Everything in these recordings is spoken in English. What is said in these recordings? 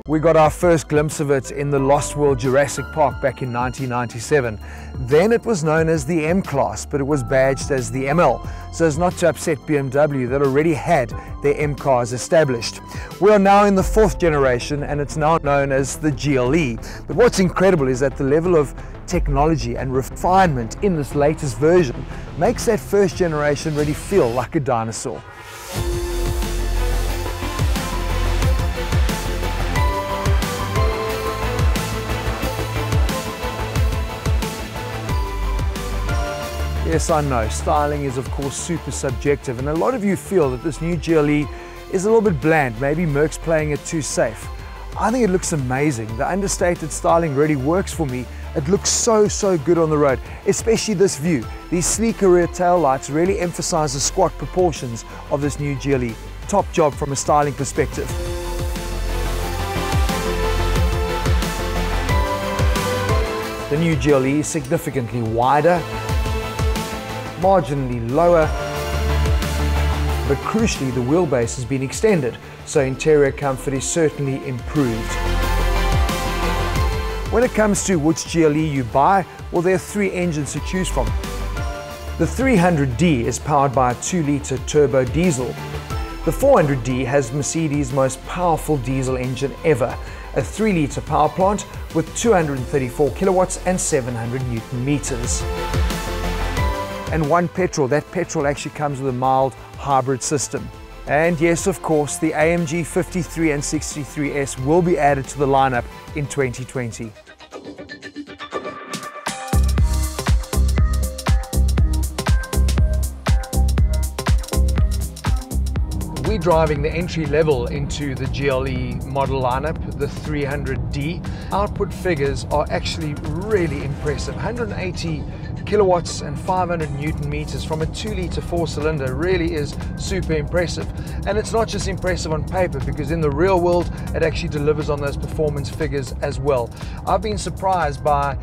We got our first glimpse of it in the Lost World Jurassic Park back in 1997. Then it was known as the M-Class, but it was badged as the ML, so as not to upset BMW that already had their M cars established. We are now in the 4th generation and it's now known as the GLE. But what's incredible is that the level of technology and refinement in this latest version makes that 1st generation really feel like a dinosaur. Yes, I know, styling is of course super subjective, and a lot of you feel that this new GLE is a little bit bland, maybe Merc's playing it too safe. I think it looks amazing. The understated styling really works for me. It looks so good on the road, especially this view. These sleeker rear tail lights really emphasize the squat proportions of this new GLE. Top job from a styling perspective. The new GLE is significantly wider, marginally lower, but crucially the wheelbase has been extended, so interior comfort is certainly improved. When it comes to which GLE you buy, well, there are 3 engines to choose from. The 300D is powered by a 2-litre turbo diesel. The 400D has Mercedes' most powerful diesel engine ever, a 3-litre power plant with 234 kilowatts and 700 Newton meters. And 1 petrol. That petrol actually comes with a mild hybrid system. And yes, of course, the AMG 53 and 63S will be added to the lineup in 2020. We're driving the entry level into the GLE model lineup, the 300D. Output figures are actually really impressive. 180 kilowatts and 500 Newton meters from a 2-litre 4-cylinder really is super impressive. And it's not just impressive on paper, because in the real world it actually delivers on those performance figures as well. I've been surprised by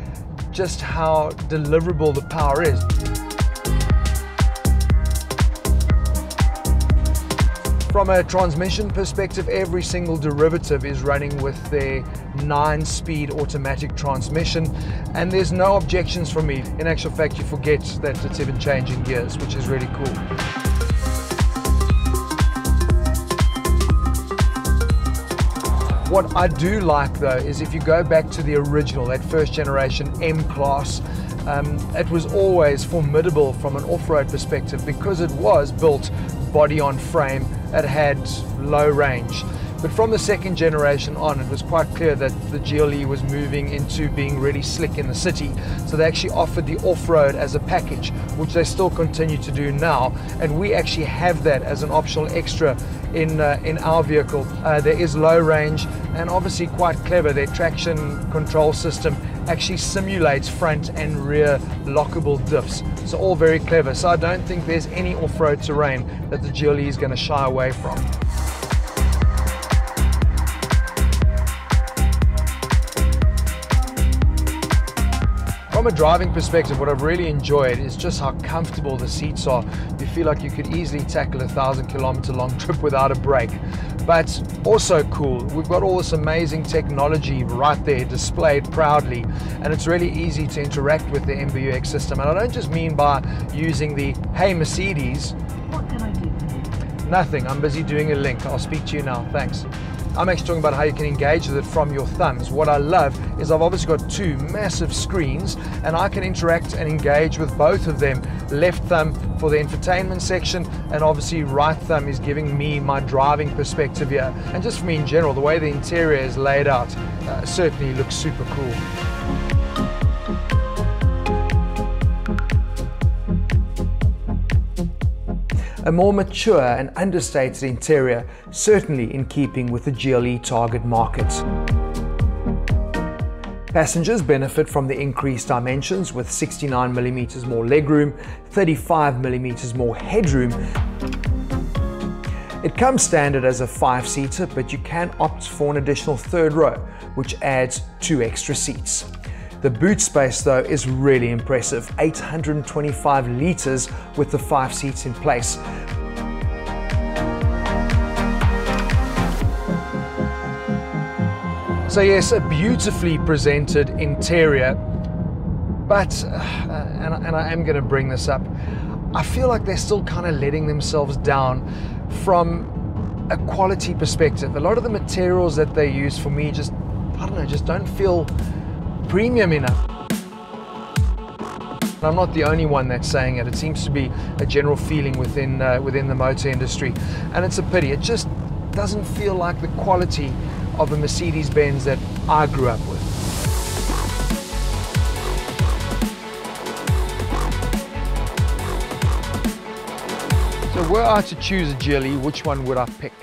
just how deliverable the power is. From a transmission perspective, every single derivative is running with their 9-speed automatic transmission, and there's no objections from me. In actual fact, you forget that it's even changing gears, which is really cool. What I do like though is if you go back to the original, that 1st generation M-Class, it was always formidable from an off-road perspective because it was built body on frame. It had low range. But from the 2nd generation on, it was quite clear that the GLE was moving into being really slick in the city. So they actually offered the off-road as a package, which they still continue to do now. And we actually have that as an optional extra in our vehicle. There is low range, and obviously quite clever. Their traction control system actually simulates front and rear lockable diffs. So all very clever. So I don't think there's any off-road terrain that the GLE is going to shy away from. From a driving perspective, what I've really enjoyed is just how comfortable the seats are. You feel like you could easily tackle a 1,000-kilometer long trip without a break. But also cool, we've got all this amazing technology right there displayed proudly, and it's really easy to interact with the MBUX system. And I don't just mean by using the "Hey Mercedes." What can I do for you? Nothing, I'm busy doing a link. I'll speak to you now, thanks. I'm actually talking about how you can engage with it from your thumbs. What I love is I've obviously got 2 massive screens, and I can interact and engage with both of them. Left thumb for the infotainment section, and obviously right thumb is giving me my driving perspective here. And just for me in general, the way the interior is laid out certainly looks super cool. A more mature and understated interior, certainly in keeping with the GLE target market. Passengers benefit from the increased dimensions with 69mm more legroom, 35mm more headroom. It comes standard as a 5-seater, but you can opt for an additional 3rd row, which adds 2 extra seats. The boot space though is really impressive, 825 litres with the 5 seats in place. So yes, a beautifully presented interior, but, and I am going to bring this up, I feel like they're still kind of letting themselves down from a quality perspective. A lot of the materials that they use for me just, I don't know, just don't feel premium enough. I'm not the only one that's saying it. It seems to be a general feeling within the motor industry, and it's a pity. It just doesn't feel like the quality of a Mercedes-Benz that I grew up with. So were I to choose a GLE, which one would I pick?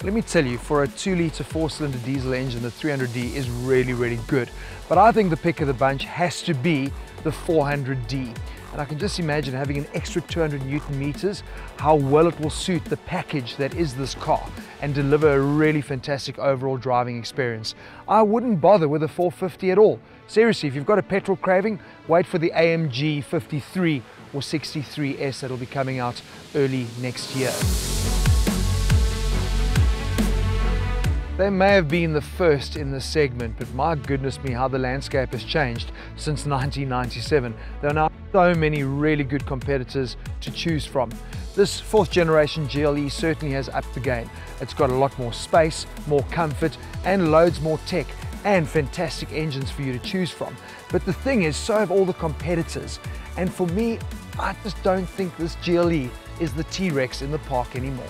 Let me tell you, for a 2-litre 4-cylinder diesel engine, the 300D is really, really good. But I think the pick of the bunch has to be the 400D. And I can just imagine having an extra 200 Newton meters, how well it will suit the package that is this car and deliver a really fantastic overall driving experience. I wouldn't bother with a 450 at all. Seriously, if you've got a petrol craving, wait for the AMG 53 or 63S that'll be coming out early next year. They may have been the first in this segment, but my goodness me, how the landscape has changed since 1997. There are now so many really good competitors to choose from. This 4th generation GLE certainly has upped the game. It's got a lot more space, more comfort, and loads more tech, and fantastic engines for you to choose from. But the thing is, so have all the competitors. And for me, I just don't think this GLE is the T-Rex in the park anymore.